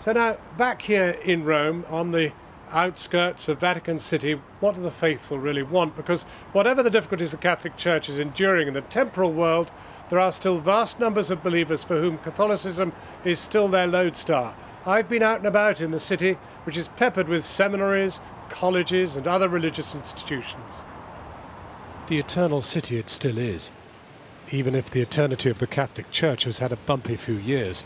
So now, back here in Rome, on the outskirts of Vatican City, what do the faithful really want? Because whatever the difficulties the Catholic Church is enduring in the temporal world, there are still vast numbers of believers for whom Catholicism is still their lodestar. I've been out and about in the city, which is peppered with seminaries, colleges and other religious institutions. The eternal city it still is, even if the eternity of the Catholic Church has had a bumpy few years.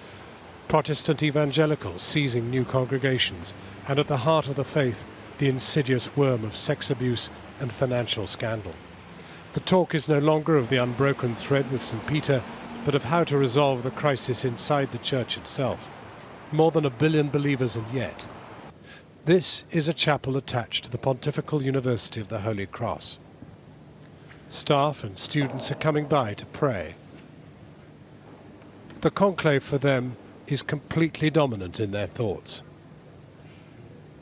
Protestant evangelicals seizing new congregations, and at the heart of the faith, the insidious worm of sex abuse and financial scandal. The talk is no longer of the unbroken thread with St. Peter, but of how to resolve the crisis inside the Church itself. More than 1 billion believers, and yet. This is a chapel attached to the Pontifical University of the Holy Cross. Staff and students are coming by to pray. The conclave for them is completely dominant in their thoughts.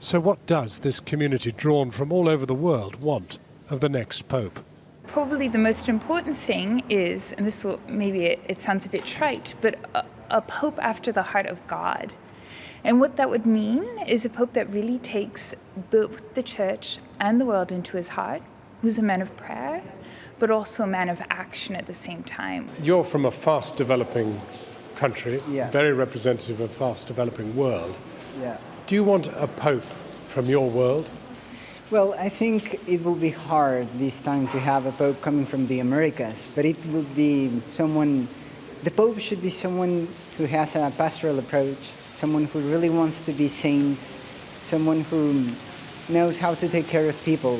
So what does this community drawn from all over the world want of the next Pope? Probably the most important thing is, and this will, maybe it sounds a bit trite, but a Pope after the heart of God. And what that would mean is a Pope that really takes both the Church and the world into his heart, who's a man of prayer, but also a man of action at the same time. You're from a fast-developing country, Yeah. very representative of a fast-developing world. Yeah. Do you want a Pope from your world? Well, I think it will be hard this time to have a Pope coming from the Americas, but it will be someone, the Pope should be someone who has a pastoral approach, someone who really wants to be saint, someone who knows how to take care of people.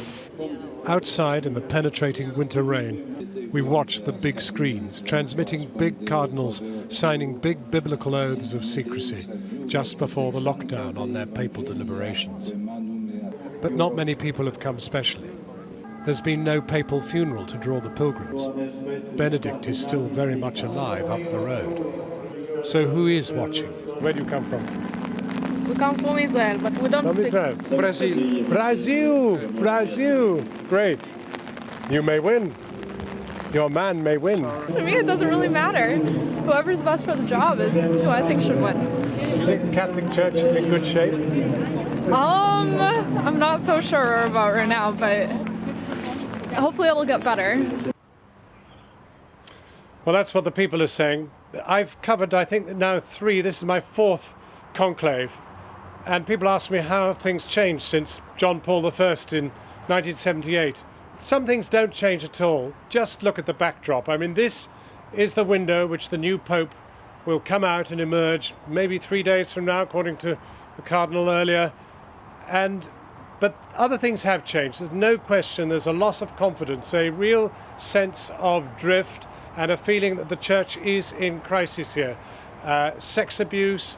Outside in the penetrating winter rain, we watch the big screens transmitting big cardinals signing big biblical oaths of secrecy just before the lockdown on their papal deliberations. But not many people have come specially. There's been no papal funeral to draw the pilgrims. Benedict is still very much alive up the road. So who is watching? Where do you come from? We come from Israel, but we don't speak. Brazil. Brazil! Brazil! Great. You may win. Your man may win. To me, it doesn't really matter. Whoever's best for the job is who I think should win. You think the Catholic Church is in good shape? I'm not so sure about right now, but hopefully it'll get better. Well, that's what the people are saying. I've covered, I think, now 3. This is my 4th conclave. And people ask me how have things changed since John Paul I in 1978. Some things don't change at all. Just look at the backdrop. I mean, this is the window which the new Pope will come out and emerge maybe 3 days from now, according to the Cardinal earlier. But other things have changed. There's no question there's a loss of confidence, a real sense of drift and a feeling that the Church is in crisis here. Sex abuse,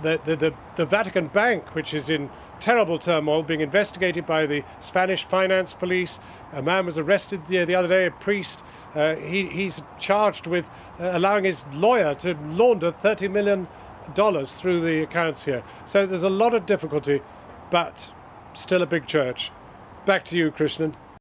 the Vatican Bank, which is in terrible turmoil, being investigated by the Spanish finance police. A man was arrested the other day, a priest. He's charged with allowing his lawyer to launder $30 million through the accounts here. So there's a lot of difficulty, but still a big church. Back to you, Krishnan.